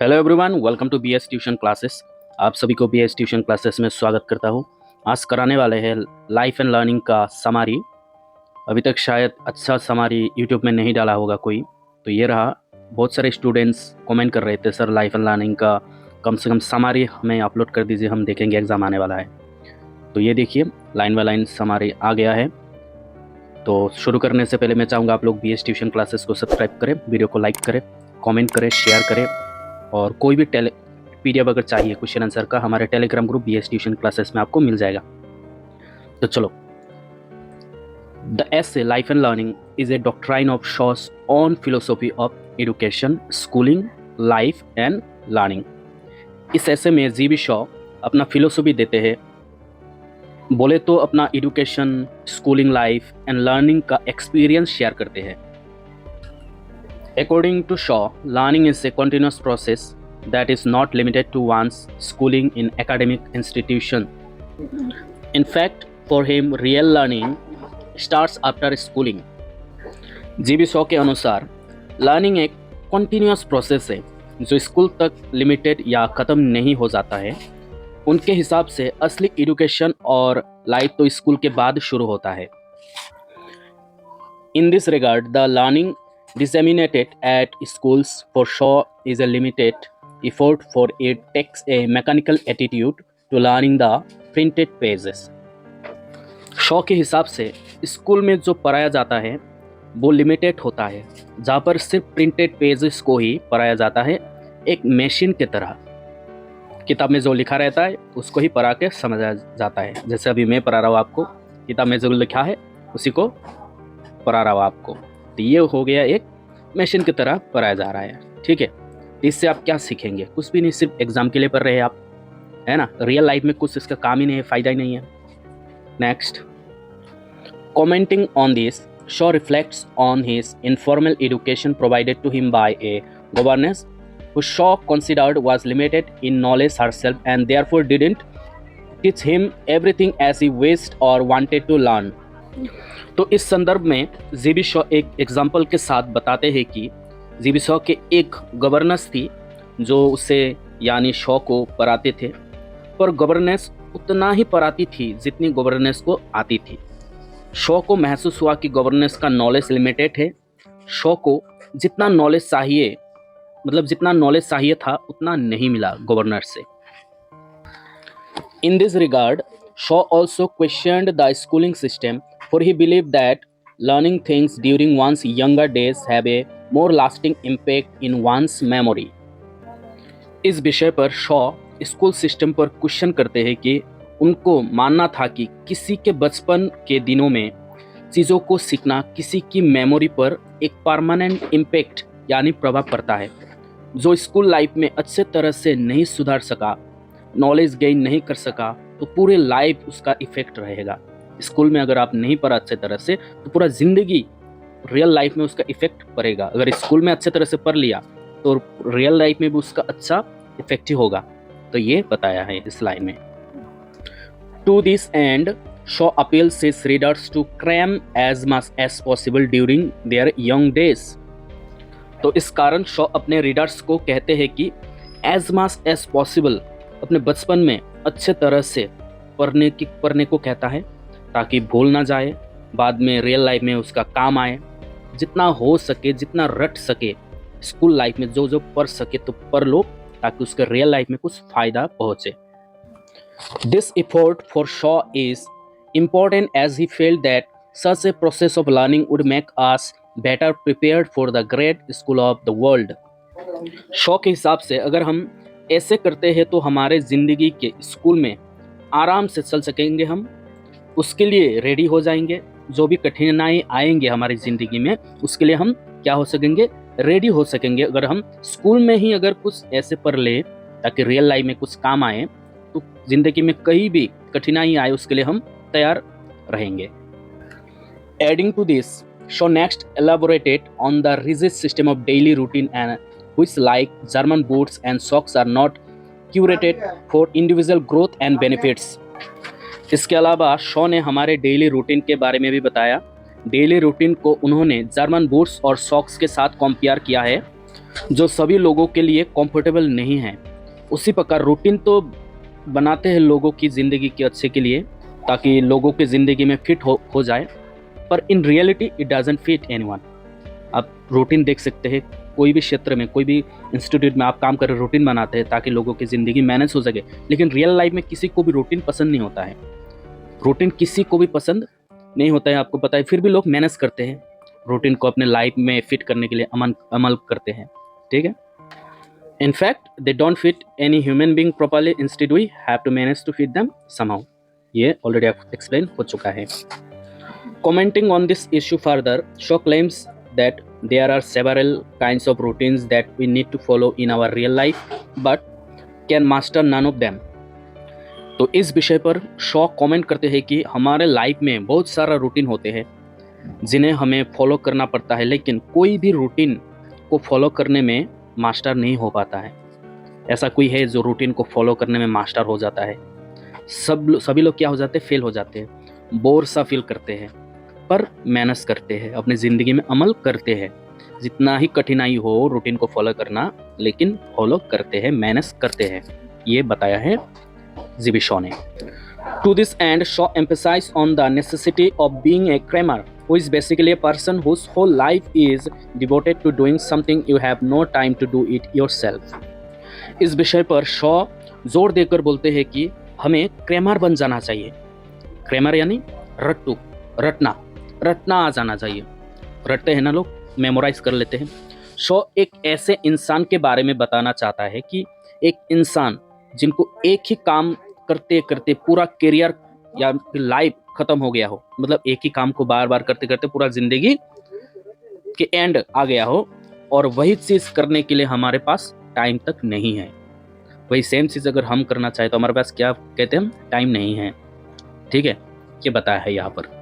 Hello everyone, welcome to BS tuition classes. आप सभी को बीएस ट्यूशन क्लासेस में स्वागत करता हूँ। आज कराने वाले हैं लाइफ एंड लर्निंग का समरी। अभी तक शायद अच्छा समरी यूट्यूब में नहीं डाला होगा कोई, तो ये रहा। बहुत सारे स्टूडेंट्स कमेंट कर रहे थे, सर लाइफ एंड लर्निंग का कम से कम समरी हमें अपलोड कर दीजिए, हम देखेंगे, एग्ज़ाम आने वाला है। तो ये देखिए, लाइन बाय लाइन समरी आ गया है। तो शुरू करने से पहले मैं चाहूँगा आप लोग बीएस ट्यूशन क्लासेस को सब्सक्राइब करें, वीडियो को लाइक करें, कमेंट करें, शेयर करें। और कोई भी पीडीएफ अगर चाहिए क्वेश्चन आंसर का, हमारे Telegram group BS tuition classes में आपको मिल जाएगा। तो चलो, the essay life and learning is a doctrine of Shaw's on philosophy of education, schooling, life and learning. इस ऐसे में जीबी शॉ अपना फिलोसॉफी देते हैं, बोले तो अपना education, schooling, life and learning का एक्सपीरियंस शेयर करते हैं। According to Shaw, learning is a continuous process that is not limited to one's schooling in academic institution. In fact, for him, real learning starts after schooling. GB Shaw के अनुसार learning एक continuous process है जो school तक limited या ख़त्म नहीं हो जाता है। उनके हिसाब से असली एजुकेशन और लाइफ तो स्कूल के बाद शुरू होता है। In this regard, the learning disseminated at schools for Shaw is a limited effort, for it takes a mechanical attitude to learning the printed pages. Shaw के हिसाब से स्कूल में जो पढ़ाया जाता है वो लिमिटेड होता है, जहाँ पर सिर्फ प्रिंटेड पेजेस को ही पढ़ाया जाता है, एक मशीन की तरह। किताब में जो लिखा रहता है उसको ही पढ़ा के समझा जाता है। जैसे अभी मैं पढ़ा रहा हूँ आपको, किताब में जो लिखा है उसी को पढ़ा रहा हूँ आपको। तो ये हो गया, एक मशीन की तरह पढ़ाया जा रहा है, ठीक है। तो इससे आप क्या सीखेंगे? कुछ भी नहीं, सिर्फ एग्जाम के लिए पढ़ रहे हैं आप, है ना। रियल लाइफ में कुछ इसका काम ही नहीं है, फ़ायदा ही नहीं है। Next, commenting on this, Shaw reflects on his informal education provided to him by a governess who Shaw considered was limited in knowledge herself and therefore didn't teach him everything as he wished or wanted to learn. तो इस संदर्भ में GB Shaw एक example के साथ बताते हैं कि जीबी शॉ के एक गवर्नेंस थी जो उसे यानी शॉ को पढ़ाते थे, पर गवर्नेंस उतना ही पढ़ाती थी जितनी गवर्नेंस को आती थी। शॉ को महसूस हुआ कि गवर्नेंस का नॉलेज लिमिटेड है। शॉ को जितना नॉलेज चाहिए, मतलब जितना नॉलेज चाहिए था उतना नहीं मिला गवर्नर से। In this regard, Shaw also questioned the schooling system, for he believed that learning things during one's younger days have a more lasting impact in one's memory. इस विषय पर शॉ स्कूल सिस्टम पर क्वेश्चन करते हैं कि उनको मानना था कि किसी के बचपन के दिनों में चीज़ों को सीखना किसी की मेमोरी पर एक परमानेंट इम्पैक्ट यानी प्रभाव पड़ता है। जो स्कूल लाइफ में अच्छे तरह से नहीं सुधार सका, नॉलेज गेन नहीं कर सका, तो पूरे लाइफ उसका इफेक्ट रहेगा। स्कूल में अगर आप नहीं पढ़ा अच्छे तरह से तो पूरा ज़िंदगी रियल लाइफ में उसका इफेक्ट पड़ेगा। अगर स्कूल में अच्छे तरह से पढ़ लिया तो रियल लाइफ में भी उसका अच्छा इफेक्ट ही होगा। तो ये बताया है इस लाइन में। To this end, Shaw appeals his readers to cram as much as possible during their young days. तो इस कारण शॉ अपने रीडर्स को कहते हैं कि एज मच एज पॉसिबल अपने बचपन में अच्छे तरह से पढ़ने को कहता है, ताकि भूल ना जाए, बाद में रियल लाइफ में उसका काम आए। जितना हो सके, जितना रट सके स्कूल लाइफ में, जो पढ़ सके तो पढ़ लो, ताकि उसके रियल लाइफ में कुछ फ़ायदा पहुँचे। This effort for Shaw is important as he felt that such a process of learning would make us better prepared for the great school of the world. Shaw के हिसाब से अगर हम ऐसे करते हैं तो हमारे ज़िंदगी के स्कूल में आराम से चल सकेंगे, हम उसके लिए रेडी हो जाएंगे। जो भी कठिनाई आएंगे हमारी ज़िंदगी में, उसके लिए हम क्या हो सकेंगे, रेडी हो सकेंगे। अगर हम स्कूल में ही अगर कुछ ऐसे पढ़ ले ताकि रियल लाइफ में कुछ काम आए, तो ज़िंदगी में कहीं भी कठिनाई आए उसके लिए हम तैयार रहेंगे। Adding to this, Shaw next elaborated on the rigid system of daily routine and which like German boots and socks are not curated for individual growth and benefits. इसके अलावा शॉ ने हमारे डेली रूटीन के बारे में भी बताया। डेली रूटीन को उन्होंने जर्मन बूट्स और सॉक्स के साथ कंपेयर किया है। जो सभी लोगों के लिए कंफर्टेबल नहीं है। उसी प्रकार रूटीन तो बनाते हैं लोगों की ज़िंदगी के अच्छे के लिए, ताकि लोगों की ज़िंदगी में फिट हो जाए, पर in reality it doesn't fit anyone. आप रूटीन देख सकते हैं, कोई भी क्षेत्र में, कोई भी इंस्टीट्यूट में आप काम कर रहे रूटीन बनाते हैं ताकि लोगों की ज़िंदगी मैनेज हो सके, लेकिन रियल लाइफ में किसी को भी रूटीन पसंद नहीं होता है। रूटीन किसी को भी पसंद नहीं होता है, आपको पता है, फिर भी लोग मैनेज करते हैं रूटीन को, अपने लाइफ में फिट करने के लिए अमल करते हैं। ठीक है, in fact they don't fit any human being properly, instead we have to manage to fit them somehow. ये ऑलरेडी एक्सप्लेन हो चुका है। Commenting on this issue further, Shaw claims that there are several kinds of routines that we need to follow in our real life, but can master none of them. तो इस विषय पर Shaw comment करते हैं कि हमारे लाइफ में बहुत सारा रूटीन होते हैं जिन्हें हमें फॉलो करना पड़ता है, लेकिन कोई भी रूटीन को फॉलो करने में मास्टर नहीं हो पाता है। ऐसा कोई है जो रूटीन को फॉलो करने में मास्टर हो जाता है? सभी लोग क्या हो जाते हैं? फेल हो जाते हैं, बोर सा फील करते हैं, पर मेहनत करते हैं, अपनी ज़िंदगी में अमल करते हैं। जितना ही कठिनाई हो रूटीन को फॉलो करना, लेकिन फॉलो करते हैं, मेहनत करते हैं। ये बताया है जीबी शॉ ने। To this end Shaw emphasise on the necessity of being a crammer, who is basically a person whose whole life is devoted to doing something you have no time to do it yourself. इस विषय पर शॉ जोर देकर बोलते हैं कि हमें Cramer बन जाना चाहिए। क्रैमर यानी रट्टू, रटना आ जाना चाहिए। रटते हैं ना लोग, मेमोराइज कर लेते हैं। शॉ एक ऐसे इंसान के बारे में बताना चाहता है कि एक इंसान जिनको एक ही काम करते करते पूरा करियर या लाइफ खत्म हो गया हो, मतलब एक ही काम को बार बार करते करते पूरा जिंदगी के एंड आ गया हो, और वही चीज़ करने के लिए हमारे पास टाइम तक नहीं है। वही सेम चीज़ अगर हम करना चाहें तो हमारे पास क्या कहते हैं हम? टाइम नहीं है। ठीक है, ये बताया है यहाँ पर।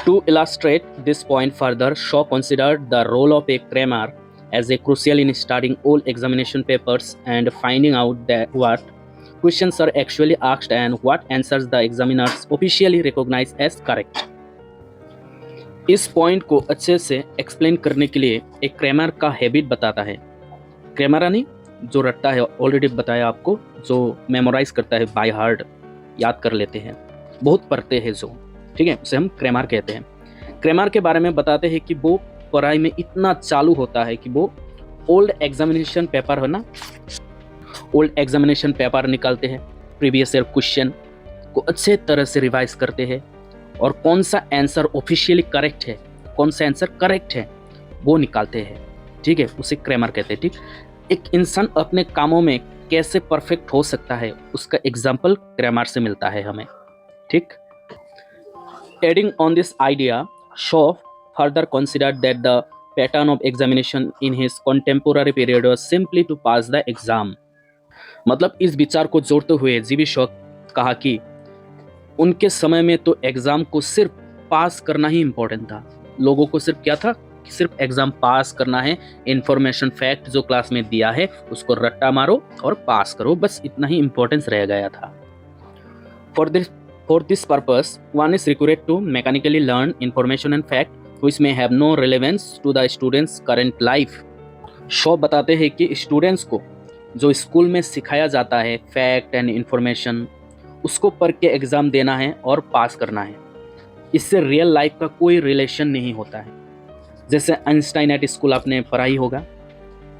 To illustrate this point further, Shaw considered the role of a crammer as a crucial in studying all examination papers and finding out that what questions are actually asked and what answers the examiners officially recognize as correct. इस point को अच्छे से explain करने के लिए एक Cramer का habit बताता है। क्रैमर यानी जो रटता है, ऑलरेडी बताया आपको, जो मेमोराइज करता है, बाय हार्ट याद कर लेते हैं, बहुत पढ़ते हैं जो, ठीक है, उसे हम क्रैमर कहते हैं। क्रैमर के बारे में बताते हैं कि वो पढ़ाई में इतना चालू होता है कि वो ओल्ड एग्जामिनेशन पेपर है ना, ओल्ड एग्जामिनेशन पेपर निकालते हैं, प्रीवियस ईयर क्वेश्चन को अच्छे तरह से रिवाइज करते हैं, और कौन सा आंसर ऑफिशियली करेक्ट है, कौन सा आंसर करेक्ट है, वो निकालते हैं। ठीक है, उसे क्रैमर कहते हैं। ठीक, एक इंसान अपने कामों में कैसे परफेक्ट हो सकता है, उसका एग्जाम्पल क्रैमर से मिलता है हमें। ठीक, adding on this idea, Shaw further considered that the pattern of examination in his contemporary period was simply to pass the exam. मतलब इस विचार को जोड़ते हुए जीबी शॉ कहा कि उनके समय में तो एग्जाम को सिर्फ पास करना ही इम्पोर्टेंट था। लोगों को सिर्फ क्या था कि सिर्फ एग्जाम पास करना है, इंफॉर्मेशन फैक्ट जो क्लास में दिया है उसको रट्टा मारो और पास करो, बस इतना ही इम्पोर्टेंस रह गया था। For this purpose, one is required to mechanically learn information and fact which may have no relevance to the student's current life. Shaw बताते हैं कि स्टूडेंट्स को जो स्कूल में सिखाया जाता है फैक्ट एंड इंफॉर्मेशन, उसको पढ़ के एग्ज़ाम देना है और पास करना है। इससे रियल लाइफ का कोई रिलेशन नहीं होता है। जैसे आइंस्टाइन एट स्कूल आपने पढ़ा ही होगा,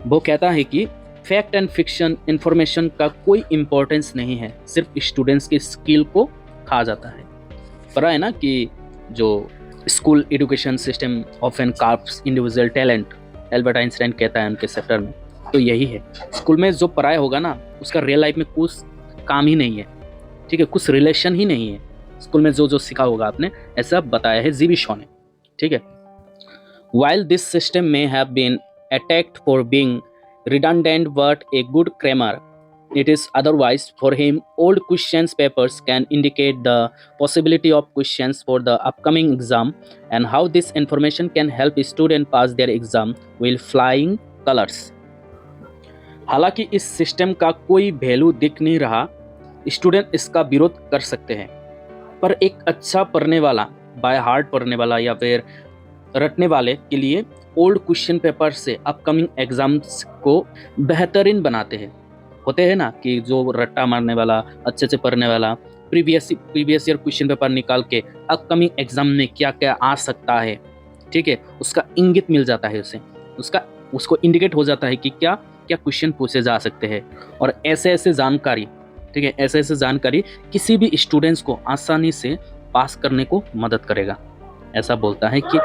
वो कहता है कि फैक्ट एंड फिक्शन इंफॉर्मेशन का कोई इम्पोर्टेंस नहीं है, सिर्फ स्टूडेंट्स की स्किल को खा जाता है। पढ़ा है ना कि जो school education system often carves individual talent, Albert Einstein कहता है उनके चैप्टर में, तो यही है। स्कूल में जो पढ़ाया होगा ना, उसका रियल लाइफ में कुछ काम ही नहीं है। ठीक है, कुछ रिलेशन ही नहीं है स्कूल में जो सीखा होगा आपने, ऐसा बताया है जीबी शॉ ने। ठीक है, while this system may have been attacked for being redundant but a good grammar, it is otherwise for him. Old questions papers can indicate the possibility of questions for the upcoming exam and how this information can help student pass their exam with flying colors. हालांकि इस system का कोई value दिख नहीं रहा, student इसका विरोध कर सकते हैं, पर एक अच्छा पढ़ने वाला, बाय हार्ट पढ़ने वाला या फिर रटने वाले के लिए ओल्ड क्वेश्चन पेपर से अपकमिंग एग्जाम्स को बेहतरीन बनाते हैं। होते हैं ना कि जो रट्टा मारने वाला, अच्छे से पढ़ने वाला, प्रीवियस ईयर क्वेश्चन पेपर निकाल के अपकमिंग एग्जाम में क्या क्या आ सकता है, ठीक है, उसका इंगित मिल जाता है उसे, उसको इंडिकेट हो जाता है कि क्या क्या क्वेश्चन पूछे जा सकते हैं। और ऐसे जानकारी, ठीक है, ऐसे जानकारी किसी भी स्टूडेंट्स को आसानी से पास करने को मदद करेगा, ऐसा बोलता है कि।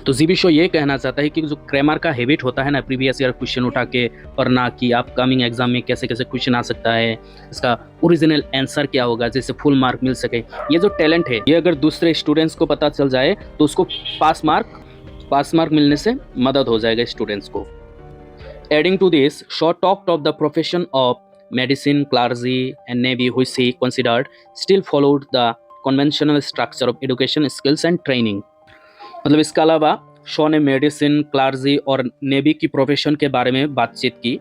तो जीबी शो ये कहना चाहता है कि जो क्रैमर का हैबिट होता है ना, प्रीवियस ईयर क्वेश्चन उठा के पढ़ना कि अपकमिंग एग्जाम में कैसे कैसे क्वेश्चन आ सकता है, इसका ओरिजिनल आंसर क्या होगा, जैसे फुल मार्क मिल सके, ये जो टैलेंट है ये अगर दूसरे स्टूडेंट्स को पता चल जाए तो उसको पास मार्क मिलने से मदद हो जाएगा स्टूडेंट्स को। Adding to this, Shaw talked of the profession of medicine, clergy and navy which he considered still followed the conventional structure of education, skills and training। मतलब इसके अलावा शॉ ने मेडिसिन, क्लार्जी और नेवी की प्रोफेशन के बारे में बातचीत की।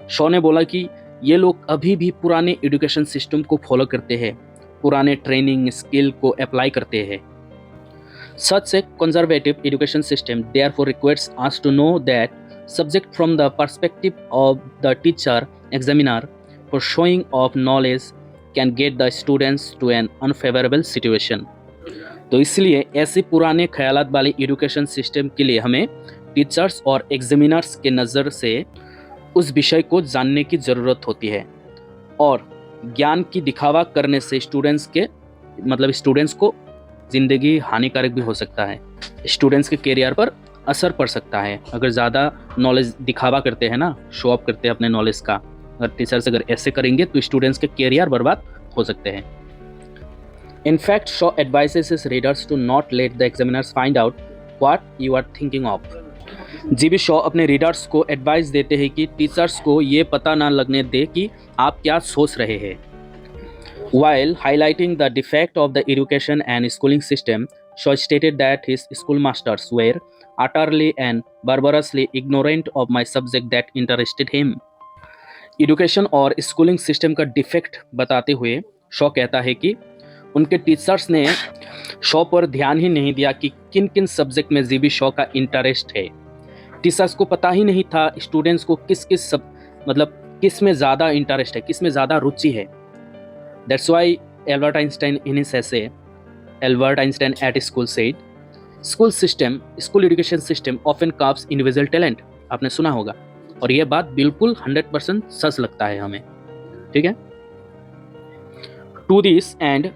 शॉ ने बोला कि ये लोग अभी भी पुराने एजुकेशन सिस्टम को फॉलो करते हैं, पुराने ट्रेनिंग स्किल को अप्लाई करते हैं। Such a conservative education system therefore requires us to know that subject from the perspective of the teacher examiner for showing of knowledge can get the students to an unfavorable situation। तो इसलिए ऐसे पुराने ख्यालात वाले education system के लिए हमें teachers और एग्जामिनर्स के नज़र से उस विषय को जानने की ज़रूरत होती है, और ज्ञान की दिखावा करने से स्टूडेंट्स को ज़िंदगी हानिकारक भी हो सकता है, स्टूडेंट्स के करियर पर असर पड़ सकता है। अगर ज़्यादा नॉलेज दिखावा करते हैं ना, शो ऑफ करते हैं अपने नॉलेज का, अगर टीचर्स अगर ऐसे करेंगे तो स्टूडेंट्स के करियर बर्बाद हो सकते हैं। In fact, Shaw advises his readers to not let the examiners find out what you are thinking of। GB Shaw अपने रीडर्स को एडवाइस देते हैं कि टीचर्स को ये पता ना लगने दे कि आप क्या सोच रहे हैं। While highlighting the defect of the education and schooling system, Shaw stated that his schoolmasters were utterly and barbarously ignorant of my subject that interested him। Education और स्कूलिंग सिस्टम का डिफेक्ट बताते हुए शॉ कहता है कि उनके टीचर्स ने शॉ पर ध्यान ही नहीं दिया कि किन किन सब्जेक्ट में जीबी शॉ का इंटरेस्ट है। टीचर्स को पता ही नहीं था स्टूडेंट्स को किस में ज़्यादा इंटरेस्ट है, किस में ज़्यादा रुचि है। That's why Albert Einstein in his essay Albert Einstein at school said, school education system often caps individual talent. आपने सुना होगा, और यह बात बिल्कुल 100% सच लगता है हमें, ठीक है। To this end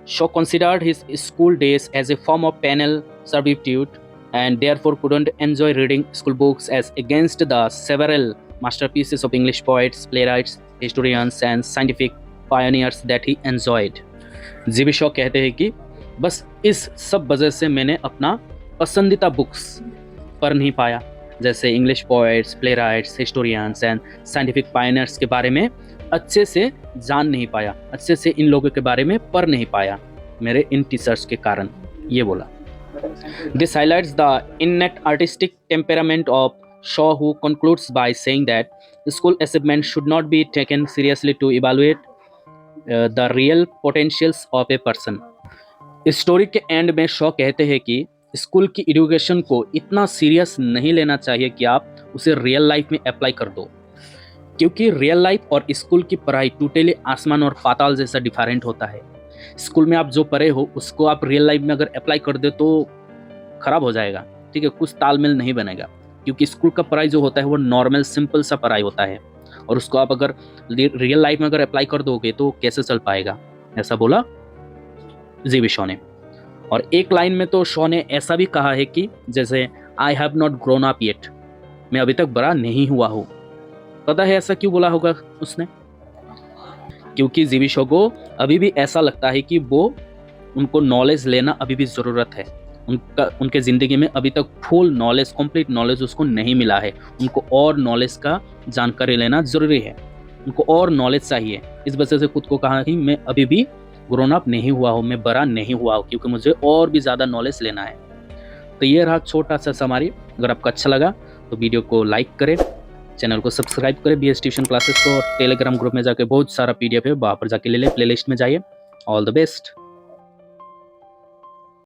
Shaw considered his school days as a form of penal servitude and therefore couldn't enjoy reading school books as against the several masterpieces of English poets, playwrights, historians and scientific pioneers that he enjoyed। GB Shaw कहते हैं कि बस इस सब वजह से मैंने अपना पसंदीदा बुक्स पढ़ नहीं पाया, जैसे English poets, playwrights, historians and scientific pioneers के बारे में अच्छे से जान नहीं पाया, अच्छे से इन लोगों के बारे में पढ़ नहीं पाया मेरे इन टीचर्स के कारण, ये बोला। This highlights the innate artistic temperament of Shaw who concludes by saying that school achievement should not be taken seriously to evaluate the real potentials of a person. इस स्टोरी के एंड में Shaw कहते हैं कि school की education को इतना serious नहीं लेना चाहिए कि आप उसे रियल लाइफ में अप्लाई कर दो, क्योंकि रियल लाइफ और स्कूल की पढ़ाई टोटली आसमान और पाताल जैसा डिफरेंट होता है। स्कूल में आप जो पढ़े हो उसको आप रियल लाइफ में अगर अप्लाई कर दे तो खराब हो जाएगा, ठीक है, कुछ तालमेल नहीं बनेगा, क्योंकि स्कूल का पढ़ाई जो होता है वो नॉर्मल सिंपल सा पढ़ाई होता है, और उसको आप अगर रियल लाइफ में अगर अप्लाई कर दोगे तो कैसे चल पाएगा, ऐसा बोला जीबी शॉ ने। और एक लाइन में तो शॉ ने ऐसा भी कहा है कि जैसे I have not grown up yet, मैं अभी तक बड़ा नहीं हुआ हूँ। पता है ऐसा क्यों बोला होगा उसने? क्योंकि जीबी शॉ को अभी भी ऐसा लगता है कि उनको नॉलेज लेना अभी भी ज़रूरत है, उनके ज़िंदगी में अभी तक फुल नॉलेज, कंप्लीट नॉलेज उसको नहीं मिला है, उनको और नॉलेज का जानकारी लेना ज़रूरी है, उनको और नॉलेज चाहिए। इस वजह से खुद को कहा कि मैं अभी भी ग्रोन अप नहीं हुआ हूँ, मैं बड़ा नहीं हुआ हूँ, क्योंकि मुझे और भी ज़्यादा नॉलेज लेना है। तो ये रहा छोटा सा समरी। अगर आपको अच्छा लगा तो वीडियो को लाइक करें, चैनल को सब्सक्राइब करें, BS ट्यूशन क्लासेस को, और टेलीग्राम ग्रुप में जाके बहुत सारा PDF है, वहाँ पर जाके ले लें, प्लेलिस्ट में जाइए। All the best.